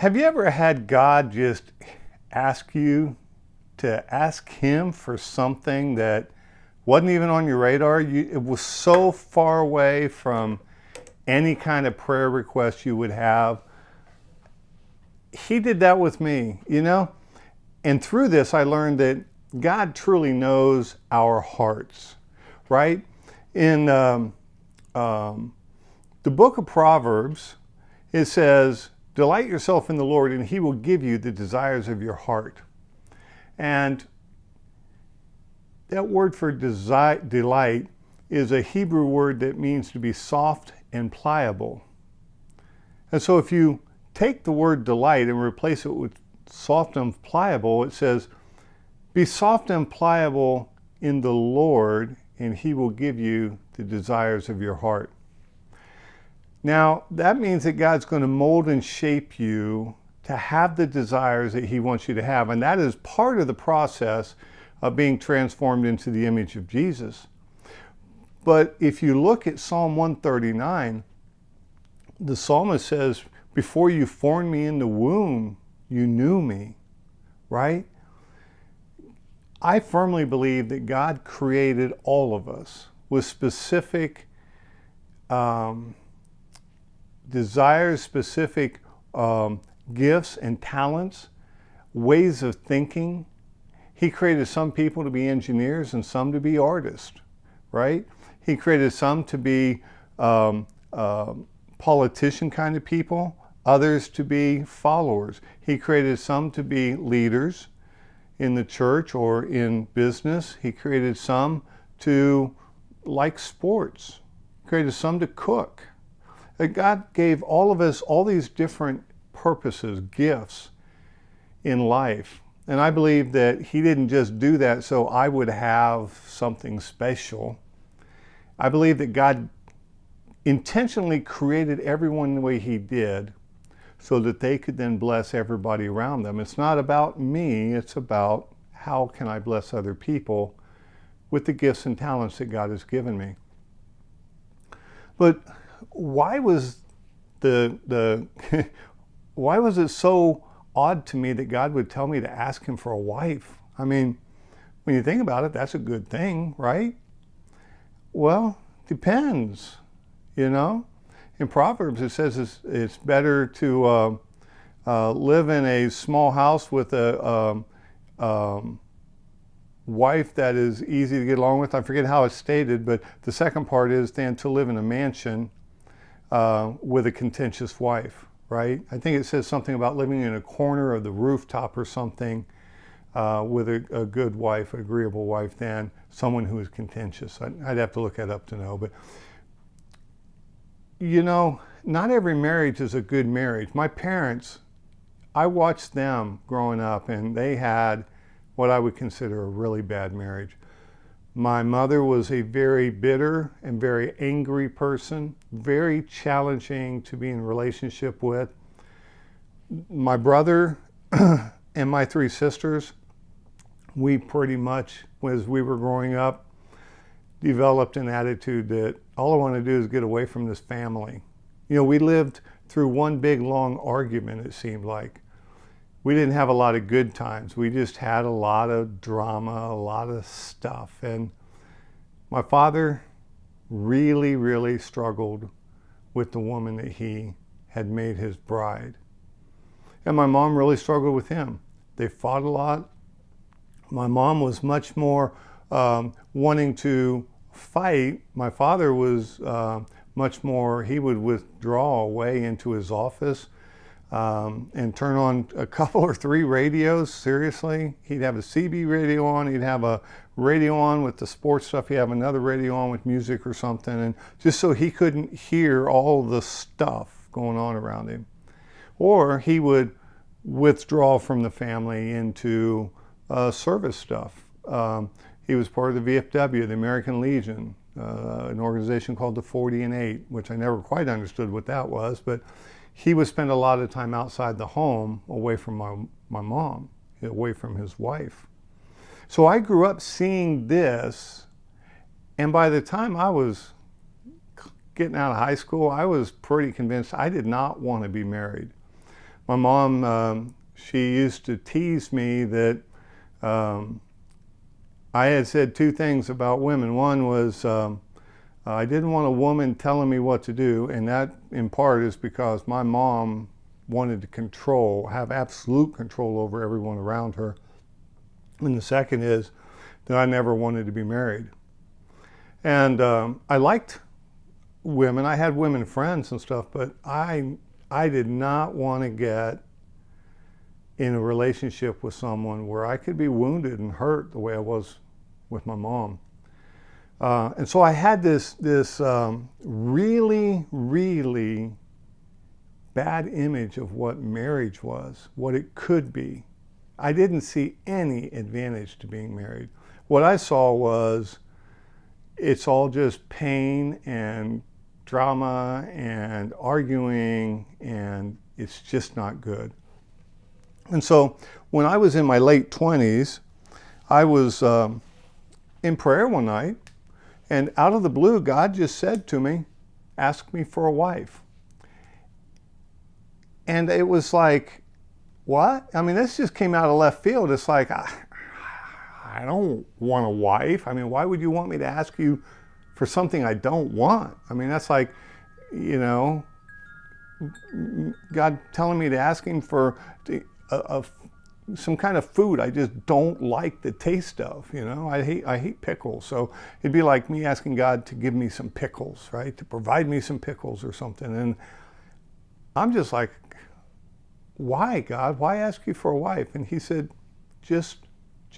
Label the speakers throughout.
Speaker 1: Have you ever had God just ask you to ask Him for something that wasn't even on your radar? It was so far away from any kind of prayer request you would have. He did that with me, And through this, I learned that God truly knows our hearts, right? In the book of Proverbs, it says, delight yourself in the Lord and He will give you the desires of your heart. And that word for delight is a Hebrew word that means to be soft and pliable. And so if you take the word delight and replace it with soft and pliable, it says, be soft and pliable in the Lord and He will give you the desires of your heart. Now, that means that God's going to mold and shape you to have the desires that He wants you to have. And that is part of the process of being transformed into the image of Jesus. But if you look at Psalm 139, the psalmist says, before you formed me in the womb, you knew me, right? I firmly believe that God created all of us with specific desires, specific gifts and talents, ways of thinking. He created some people to be engineers and some to be artists, right? He created some to be politician kind of people, others to be followers. He created some to be leaders in the church or in business. He created some to like sports. He created some to cook. God gave all of us all these different purposes, gifts in life. And I believe that He didn't just do that so I would have something special. I believe that God intentionally created everyone the way He did so that they could then bless everybody around them. It's not about me, it's about how can I bless other people with the gifts and talents that God has given me. But why was why was it so odd to me that God would tell me to ask Him for a wife? I mean, when you think about it, that's a good thing, right? Well, depends, In Proverbs, it says it's better to live in a small house with a wife that is easy to get along with. I forget how it's stated, but the second part is than to live in a mansion with a contentious wife, right? I think it says something about living in a corner of the rooftop or something with a good wife, agreeable wife, than someone who is contentious. I'd have to look that up to know. But, not every marriage is a good marriage. My parents, I watched them growing up, and they had what I would consider a really bad marriage. My mother was a very bitter and very angry person, very challenging to be in relationship with. My brother and my three sisters, we pretty much, as we were growing up, developed an attitude that all I want to do is get away from this family. We lived through one big long argument, it seemed like. We didn't have a lot of good times. We just had a lot of drama, a lot of stuff. And my father really, really struggled with the woman that he had made his bride. And my mom really struggled with him. They fought a lot. My mom was much more wanting to fight. My father was much more, he would withdraw away into his office and turn on a couple or three radios, seriously. He'd have a CB radio on, he'd have a radio on with the sports stuff, he'd have another radio on with music or something, and just so he couldn't hear all the stuff going on around him. Or he would withdraw from the family into service stuff. He was part of the VFW, the American Legion, an organization called the 40 and 8, which I never quite understood what that was, but he would spend a lot of time outside the home, away from my mom, away from his wife. So I grew up seeing this, and by the time I was getting out of high school, I was pretty convinced I did not want to be married. My mom, she used to tease me that I had said two things about women. One was I didn't want a woman telling me what to do, and that in part is because my mom wanted to have absolute control over everyone around her. And the second is that I never wanted to be married. And I liked women. I had women friends and stuff, but I did not want to get in a relationship with someone where I could be wounded and hurt the way I was with my mom. And so I had this really, really bad image of what marriage was, what it could be. I didn't see any advantage to being married. What I saw was it's all just pain and drama and arguing, and it's just not good. And so when I was in my late 20s, I was in prayer one night, and out of the blue, God just said to me, ask me for a wife. And it was like, what? I mean, this just came out of left field. It's like, I don't want a wife. I mean, why would you want me to ask you for something I don't want? I mean, that's like, you know, God telling me to ask him for some kind of food I just don't like the taste of, you know. I hate pickles. So it'd be like me asking God to give me some pickles, right? To provide me some pickles or something. And I'm just like, why, God? Why ask you for a wife? And he said, just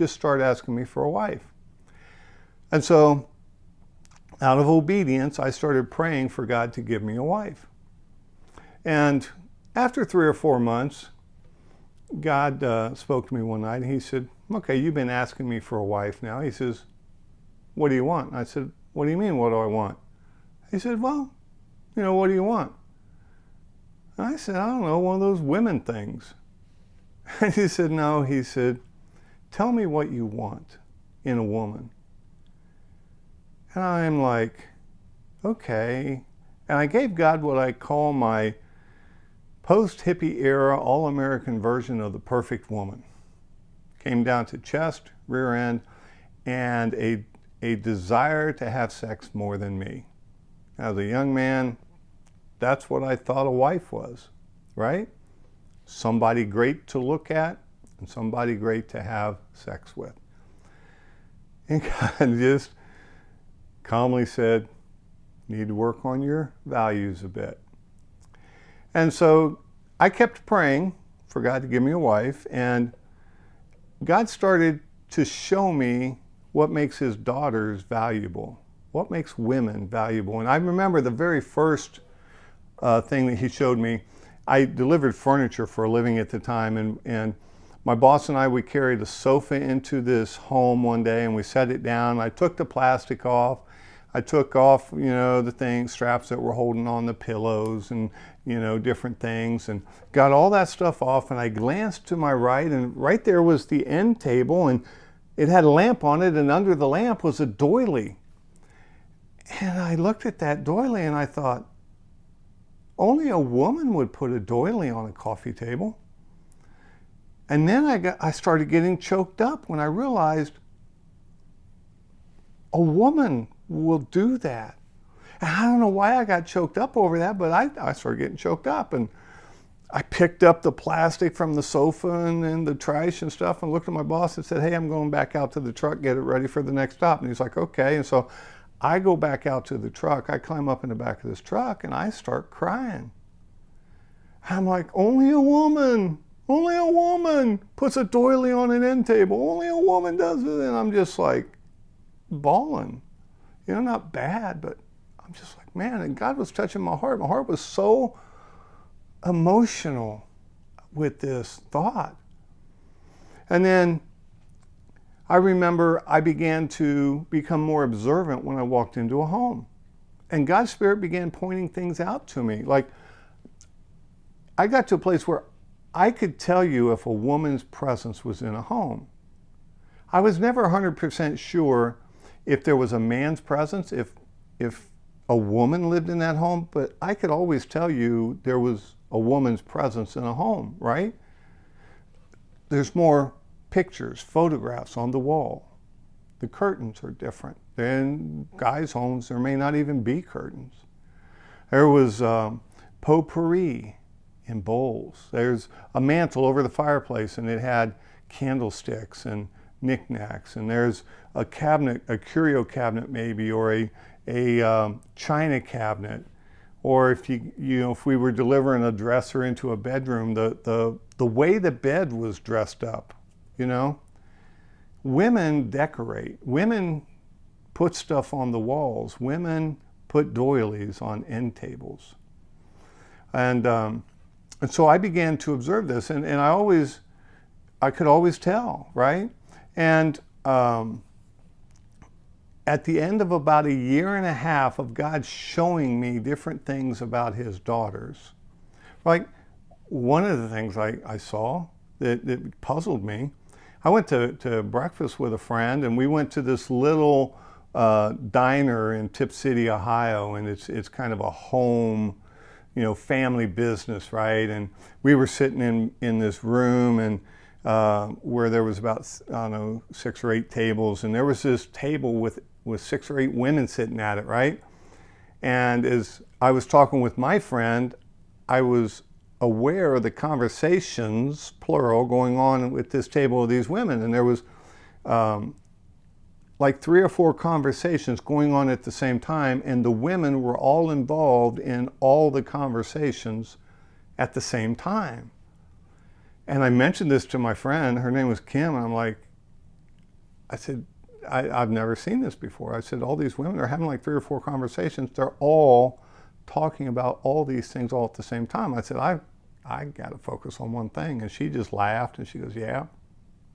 Speaker 1: start asking me for a wife. And so out of obedience, I started praying for God to give me a wife. And after 3 or 4 months, God spoke to me one night, and he said, okay, you've been asking me for a wife now. He says, what do you want? And I said, what do you mean, what do I want? He said, well, you know, what do you want? And I said, I don't know, one of those women things. And he said, no. He said, tell me what you want in a woman. And I'm like, okay. And I gave God what I call my post-hippie era, all-American version of the perfect woman. Came down to chest, rear end, and a desire to have sex more than me. As a young man, that's what I thought a wife was, right? Somebody great to look at and somebody great to have sex with. And God just calmly said, you need to work on your values a bit. And so I kept praying for God to give me a wife, and God started to show me what makes his daughters valuable, what makes women valuable. And I remember the very first thing that he showed me. I delivered furniture for a living at the time, and my boss and I, we carried a sofa into this home one day, and we set it down. I took the plastic off. I took off, you know, the straps that were holding on the pillows and, you know, different things, and got all that stuff off. And I glanced to my right, and right there was the end table, and it had a lamp on it, and under the lamp was a doily. And I looked at that doily and I thought, only a woman would put a doily on a coffee table. And then I started getting choked up when I realized a woman will do that. And I don't know why I got choked up over that, but I started getting choked up. And I picked up the plastic from the sofa and the trash and stuff and looked at my boss and said, hey, I'm going back out to the truck, get it ready for the next stop. And he's like, okay. And so I go back out to the truck. I climb up in the back of this truck and I start crying. I'm like, only a woman puts a doily on an end table. Only a woman does it. And I'm just like bawling. You know, not bad, but I'm just like, man, and God was touching my heart. My heart was so emotional with this thought. And then I remember I began to become more observant when I walked into a home. And God's Spirit began pointing things out to me. Like, I got to a place where I could tell you if a woman's presence was in a home. I was never 100% sure if there was a man's presence, if a woman lived in that home, but I could always tell you there was a woman's presence in a home, right? There's more pictures, photographs on the wall. The curtains are different. In guys' homes, there may not even be curtains. There was potpourri in bowls. There's a mantle over the fireplace, and it had candlesticks and knickknacks. And there's a cabinet, a curio cabinet maybe, or a china cabinet. Or if if we were delivering a dresser into a bedroom, the way the bed was dressed up, Women decorate. Women put stuff on the walls. Women put doilies on end tables. And so I began to observe this, and I could always tell, right? And at the end of about 1.5 years of God showing me different things about his daughters, like one of the things I saw that puzzled me, I went to breakfast with a friend, and we went to this little diner in Tip City, Ohio, and it's kind of a home, family business, right? And we were sitting in this room, and where there was about, 6 or 8 tables, and there was this table with 6 or 8 women sitting at it, right? And as I was talking with my friend, I was aware of the conversations, plural, going on with this table of these women. And there was like 3 or 4 conversations going on at the same time, and the women were all involved in all the conversations at the same time. And I mentioned this to my friend, her name was Kim, and I said, I've never seen this before. I said, all these women are having like 3 or 4 conversations. They're all talking about all these things all at the same time. I said, I got to focus on one thing. And she just laughed, and she goes, yeah,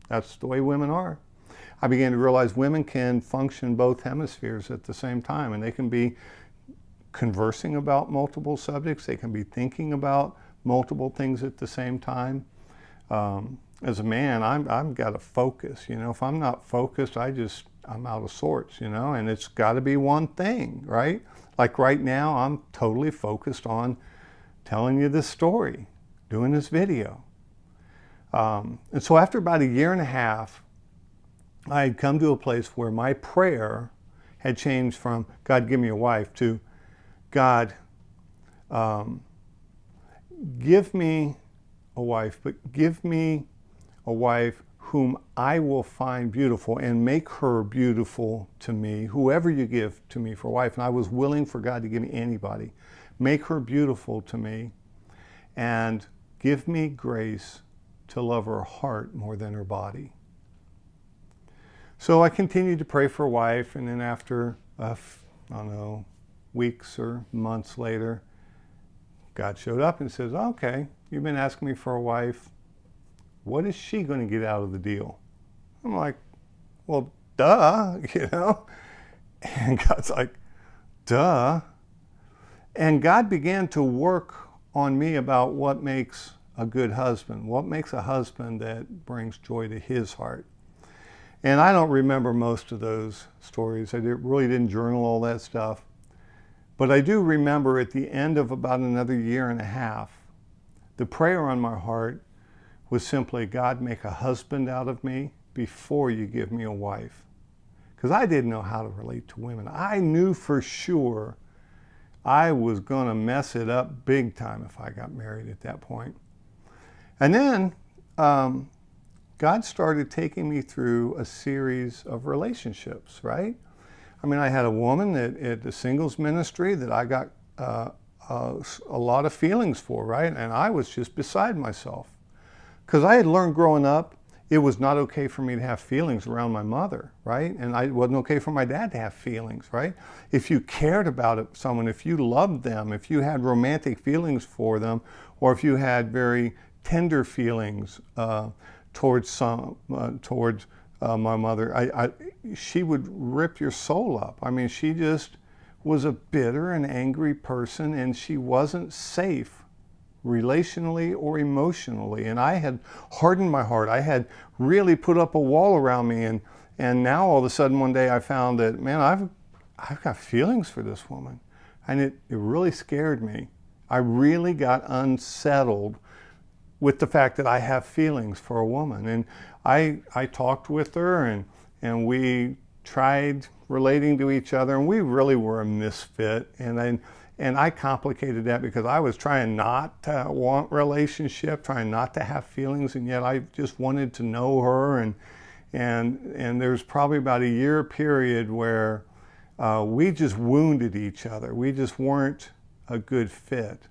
Speaker 1: that's the way women are. I began to realize women can function both hemispheres at the same time, and they can be conversing about multiple subjects. They can be thinking about multiple things at the same time. As a man, I've got to focus. If I'm not focused, I'm out of sorts, and it's got to be one thing, right? Like right now, I'm totally focused on telling you this story, doing this video. And so after about 1.5 years, I had come to a place where my prayer had changed from, God, give me a wife, to, God, give me a wife, but give me a wife whom I will find beautiful and make her beautiful to me, whoever you give to me for a wife. And I was willing for God to give me anybody. Make her beautiful to me, and give me grace to love her heart more than her body. So I continued to pray for a wife, and then after, weeks or months later, God showed up and says, okay, you've been asking me for a wife. What is she going to get out of the deal? I'm like, well, duh, And God's like, duh. And God began to work on me about what makes a good husband, what makes a husband that brings joy to his heart. And I don't remember most of those stories. I really didn't journal all that stuff. But I do remember at the end of about another 1.5 years, the prayer on my heart was simply, God, make a husband out of me before you give me a wife. Because I didn't know how to relate to women. I knew for sure I was going to mess it up big time if I got married at that point. And then God started taking me through a series of relationships, right? I mean, I had a woman at the singles ministry that I got a lot of feelings for, right? And I was just beside myself. Because I had learned growing up, it was not okay for me to have feelings around my mother, right? And it wasn't okay for my dad to have feelings, right? If you cared about someone, if you loved them, if you had romantic feelings for them, or if you had very tender feelings towards my mother, she would rip your soul up. I mean, she just was a bitter and angry person, and she wasn't safe relationally or emotionally. And I had hardened my heart. I had really put up a wall around me, and now all of a sudden one day I found that, man, I've got feelings for this woman. And it really scared me. I really got unsettled with the fact that I have feelings for a woman. And I talked with her, and we tried relating to each other, and we really were a misfit. And I complicated that because I was trying not to want relationship, trying not to have feelings, and yet I just wanted to know her. And there's probably about a year period where we just wounded each other. We just weren't a good fit.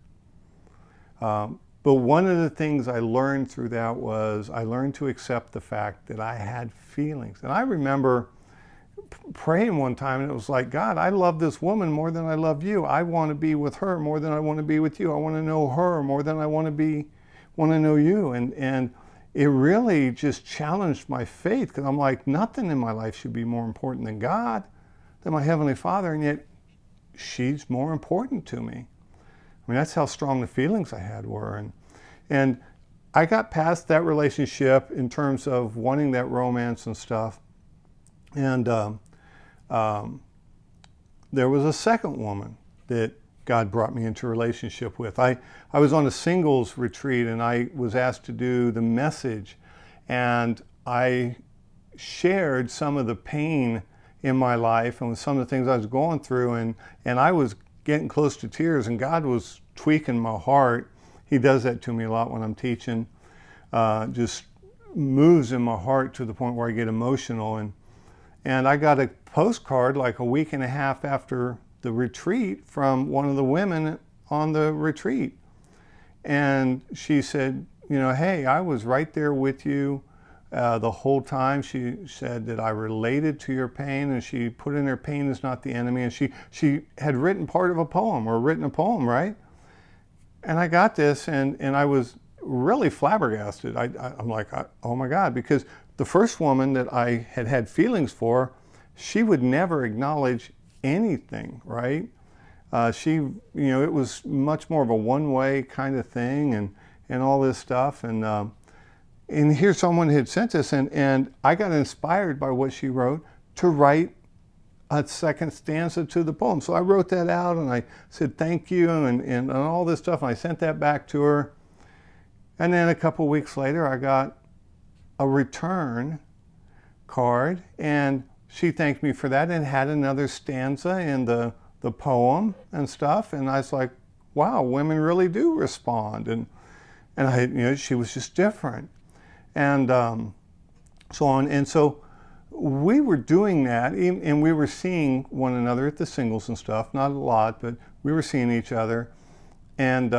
Speaker 1: But one of the things I learned through that was I learned to accept the fact that I had feelings. And I remember praying one time, and it was like, God, I love this woman more than I love you. I want to be with her more than I want to be with you. I want to know her more than I want to know you. And it really just challenged my faith, because I'm like, nothing in my life should be more important than God, than my Heavenly Father, and yet she's more important to me. I mean, that's how strong the feelings I had were. And I got past that relationship in terms of wanting that romance and stuff. And there was a second woman that God brought me into a relationship with. I was on a singles retreat, and I was asked to do the message. And I shared some of the pain in my life and with some of the things I was going through. And I was getting close to tears, and God was tweaking my heart. He does that to me a lot when I'm teaching. Just moves in my heart to the point where I get emotional. And I got a postcard like a week and a half after the retreat from one of the women on the retreat. And she said, hey, I was right there with you the whole time. She said that I related to your pain, and she put in her pain is not the enemy. And she had written part of a poem, or written a poem, right? And I got this, and I was really flabbergasted. I'm like, oh my God, because the first woman that I had feelings for, she would never acknowledge anything, right? It was much more of a one-way kind of thing, and all this stuff. And here someone had sent this, and I got inspired by what she wrote to write a second stanza to the poem. So I wrote that out, and I said thank you, and all this stuff. And I sent that back to her. And then a couple weeks later, I got a return card, and she thanked me for that and had another stanza in the poem and stuff. And I was like, wow, women really do respond. And she was just different. And so on. And so we were doing that, and we were seeing one another at the singles and stuff, not a lot, but we were seeing each other. And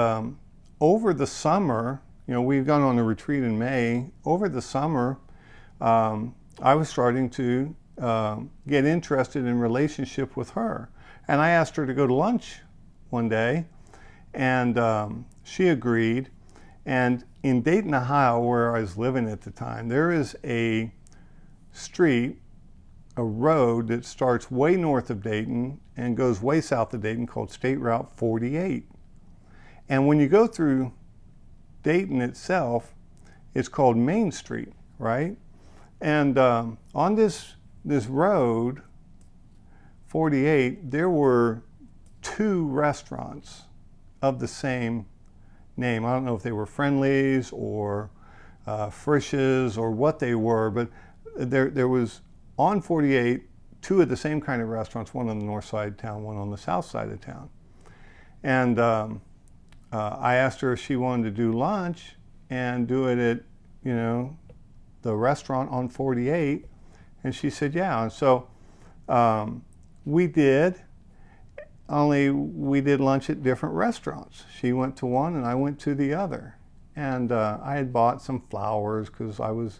Speaker 1: over the summer, we've gone on a retreat in May. Over the summer, I was starting to get interested in relationship with her. And I asked her to go to lunch one day, and she agreed. And in Dayton, Ohio, where I was living at the time, there is a street, a road that starts way north of Dayton and goes way south of Dayton, called State Route 48. And when you go through Dayton itself, it's called Main Street, right? And on this road, 48, there were 2 restaurants of the same name. I don't know if they were Friendlies or Frisch's or what they were, but there was on 48 2 of the same kind of restaurants, one on the north side of town, one on the south side of town. And I asked her if she wanted to do lunch and do it at, the restaurant on 48, and she said yeah. And so we did, only we did lunch at different restaurants. She went to one and I went to the other. And I had bought some flowers because I was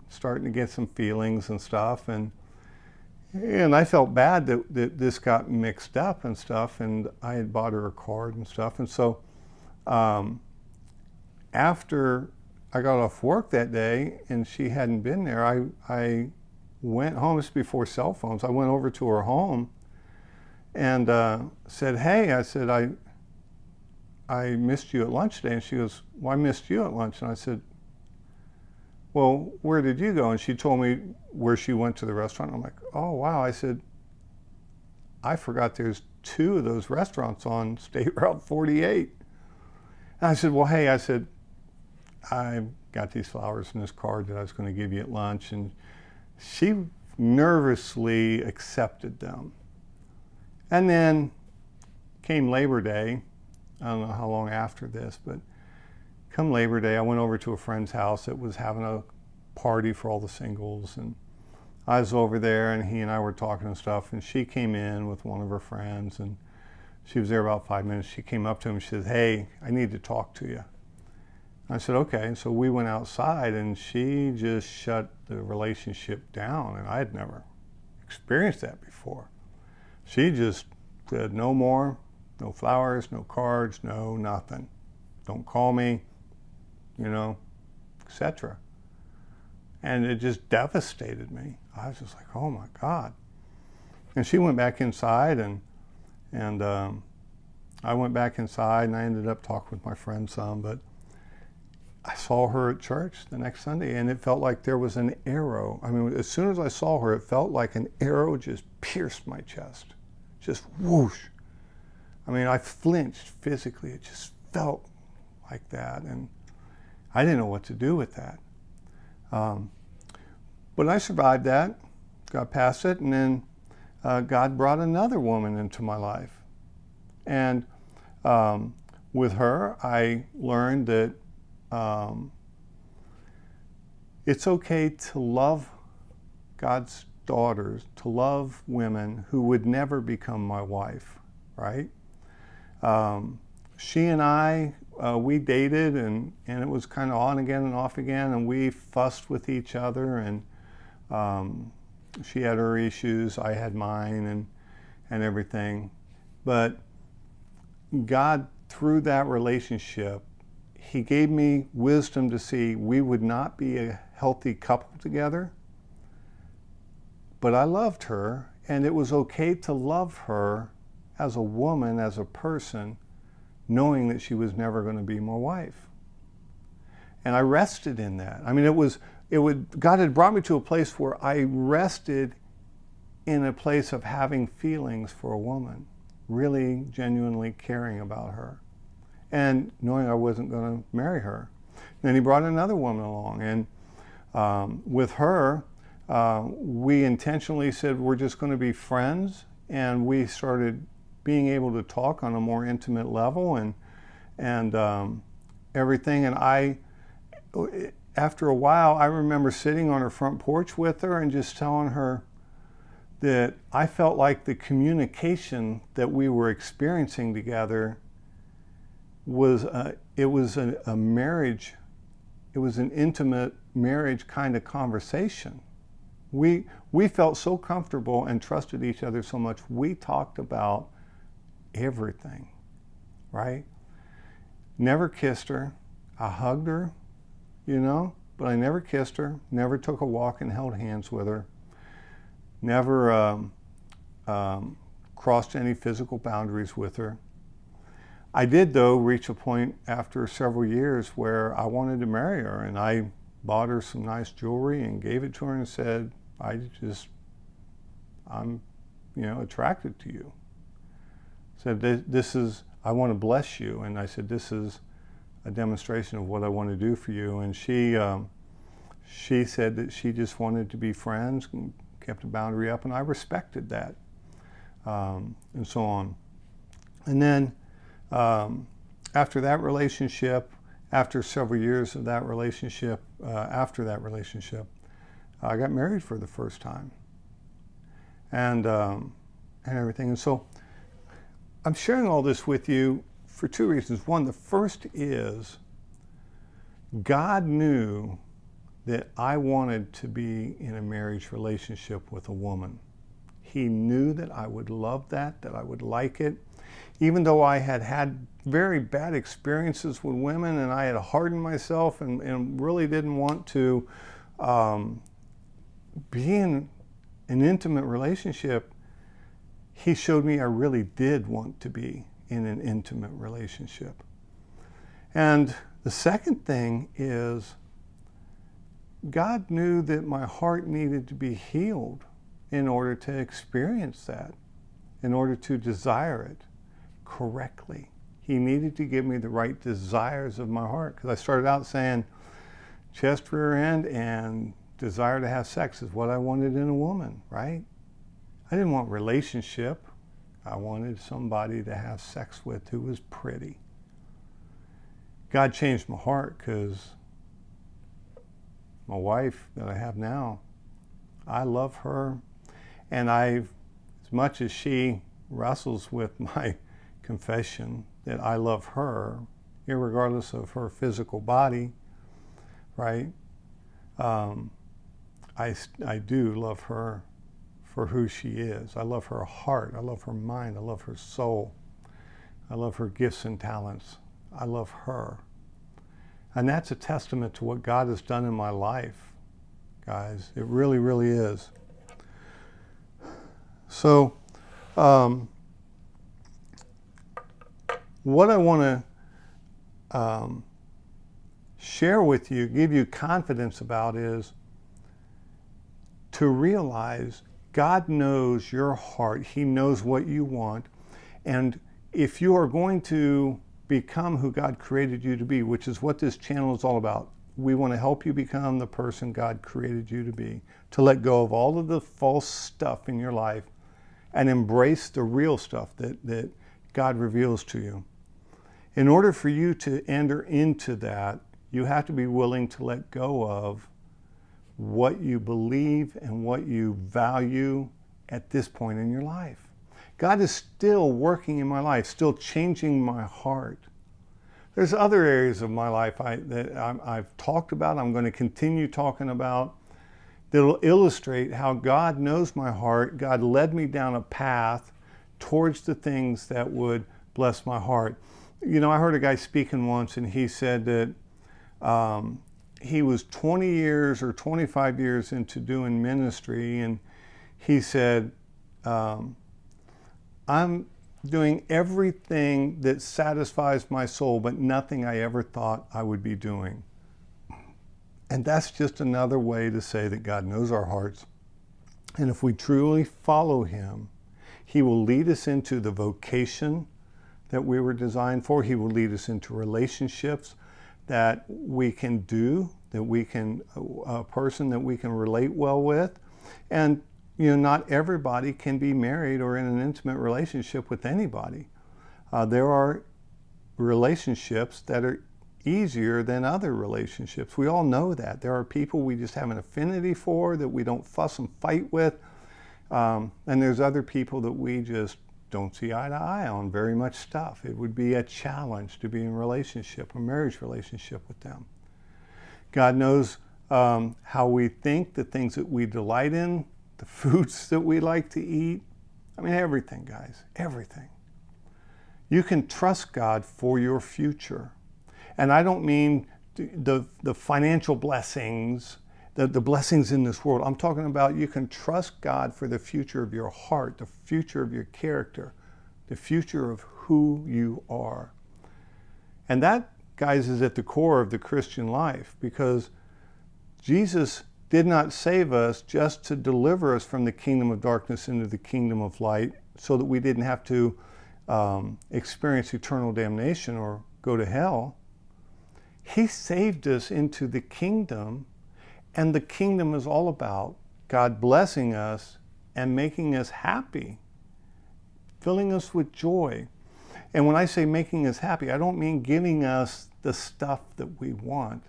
Speaker 1: starting to get some feelings and stuff, and I felt bad that this got mixed up and stuff, and I had bought her a card and stuff. And so after I got off work that day and she hadn't been there, I went home. This was before cell phones. I went over to her home and said, hey, I said, I missed you at lunch today. And she goes, well, I missed you at lunch. And I said, well, where did you go? And she told me where she went to the restaurant. I'm like, oh, wow. I said, I forgot there's 2 of those restaurants on State Route 48. And I said, well, hey, I said, I got these flowers in this card that I was going to give you at lunch. And she nervously accepted them. And then came Labor Day. I don't know how long after this, but come Labor Day, I went over to a friend's house that was having a party for all the singles. And I was over there, and he and I were talking and stuff. And she came in with one of her friends, and she was there about 5 minutes. She came up to him and she said, hey, I need to talk to you. I said, okay. And so we went outside, and she just shut the relationship down. And I had never experienced that before. She just said, no more, no flowers, no cards, no nothing. Don't call me, etc. And it just devastated me. I was just like, oh my God. And she went back inside, and I went back inside, and I ended up talking with my friend some, but I saw her at church the next Sunday, and it felt like there was an arrow. I mean, as soon as I saw her, it felt like an arrow just pierced my chest. Just whoosh. I mean, I flinched physically. It just felt like that, and I didn't know what to do with that. But I survived that, got past it, and then God brought another woman into my life. And with her, I learned that it's okay to love God's daughters, to love women who would never become my wife, right? She and I, we dated, and it was kind of on again and off again, and we fussed with each other, and she had her issues, I had mine, and everything. But God, through that relationship, He gave me wisdom to see we would not be a healthy couple together, but I loved her, and it was okay to love her as a woman, as a person, knowing that she was never going to be my wife. And I rested in that. I mean, God had brought me to a place where I rested in a place of having feelings for a woman, really genuinely caring about her, and knowing I wasn't going to marry her. Then He brought another woman along, and with her, we intentionally said we're just going to be friends, and we started being able to talk on a more intimate level and everything. And after a while, I remember sitting on her front porch with her and just telling her that I felt like the communication that we were experiencing together was a marriage. It was an intimate marriage kind of conversation. We felt so comfortable and trusted each other so much. We talked about everything, right? Never kissed her. I hugged her, but I never kissed her, never took a walk and held hands with her, never crossed any physical boundaries with her. I did, though, reach a point after several years where I wanted to marry her, and I bought her some nice jewelry and gave it to her and said, I'm attracted to you. Said, I want to bless you. And I said, this is a demonstration of what I want to do for you. And she said that she just wanted to be friends and kept a boundary up, and I respected that, and so on. And then after that relationship, after several years of that relationship, I got married for the first time, and everything. And so I'm sharing all this with you for two reasons. One, the first is God knew that I wanted to be in a marriage relationship with a woman. He knew that I would love that I would like it. Even though I had had very bad experiences with women, and I had hardened myself and really didn't want to be in an intimate relationship, He showed me I really did want to be in an intimate relationship. And the second thing is God knew that my heart needed to be healed in order to experience that. in order to desire it correctly. He needed to give me the right desires of my heart, because I started out saying chest, rear end, and desire to have sex is what I wanted in a woman, right? I didn't want relationship. I wanted somebody to have sex with who was pretty. God changed my heart, because my wife that I have now, I love her, and as much as she wrestles with my confession that I love her, irregardless of her physical body, right? I do love her for who she is. I love her heart. I love her mind. I love her soul. I love her gifts and talents. I love her. And that's a testament to what God has done in my life, guys. It really, really is. So, what I want to share with you, give you confidence about, is to realize God knows your heart. He knows what you want. And if you are going to become who God created you to be, which is what this channel is all about, we want to help you become the person God created you to be, to let go of all of the false stuff in your life and embrace the real stuff that God reveals to you. In order for you to enter into that, you have to be willing to let go of what you believe and what you value at this point in your life. God is still working in my life, still changing my heart. There's other areas of my life that I've talked about, I'm going to continue talking about, that will illustrate how God knows my heart. God led me down a path towards the things that would bless my heart. You know, I heard a guy speaking once, and he said that he was 20 years or 25 years into doing ministry, and he said, I'm doing everything that satisfies my soul, but nothing I ever thought I would be doing. And that's just another way to say that God knows our hearts. And if we truly follow Him, He will lead us into the vocation that we were designed for. He will lead us into relationships that we can do, that we can, a person that we can relate well with. And you know, not everybody can be married or in an intimate relationship with anybody. There are relationships that are easier than other relationships. We all know that. There are people we just have an affinity for, that we don't fuss and fight with. And there's other people that we just don't see eye to eye on very much stuff. It would be a challenge to be in a relationship, a marriage relationship with them. God knows how we think, the things that we delight in, the foods that we like to eat. I mean, everything, guys, everything. You can trust God for your future. And I don't mean the financial blessings, the blessings in this world. I'm talking about you can trust God for the future of your heart, the future of your character, the future of who you are. And that, guys, is at the core of the Christian life, because Jesus did not save us just to deliver us from the kingdom of darkness into the kingdom of light so that we didn't have to experience eternal damnation or go to hell. He saved us into the kingdom, and the kingdom is all about God blessing us and making us happy, filling us with joy. And when I say making us happy, I don't mean giving us the stuff that we want.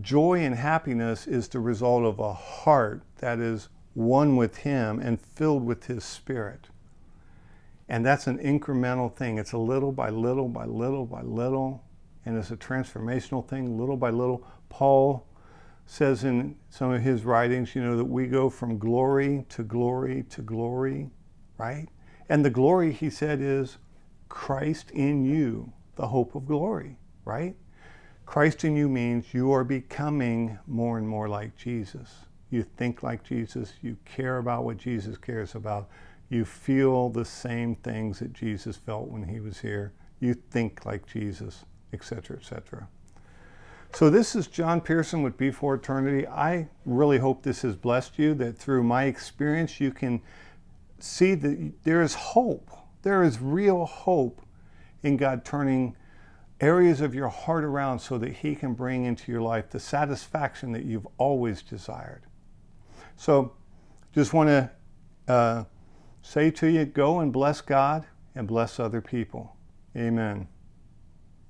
Speaker 1: Joy and happiness is the result of a heart that is one with Him and filled with His Spirit. And that's an incremental thing. It's a little by little by little by little, and it's a transformational thing, little by little. Paul says in some of his writings, you know, that we go from glory to glory to glory, right? And the glory, he said, is Christ in you, the hope of glory, right? Christ in you means you are becoming more and more like Jesus. You think like Jesus. You care about what Jesus cares about. You feel the same things that Jesus felt when He was here. You think like Jesus, etc., etc. So this is John Pearson with Before Eternity. I really hope this has blessed you, that through my experience you can see that there is hope. There is real hope in God turning areas of your heart around so that he can bring into your life the satisfaction that you've always desired. So just want to say to you, go and bless God and bless other people. Amen.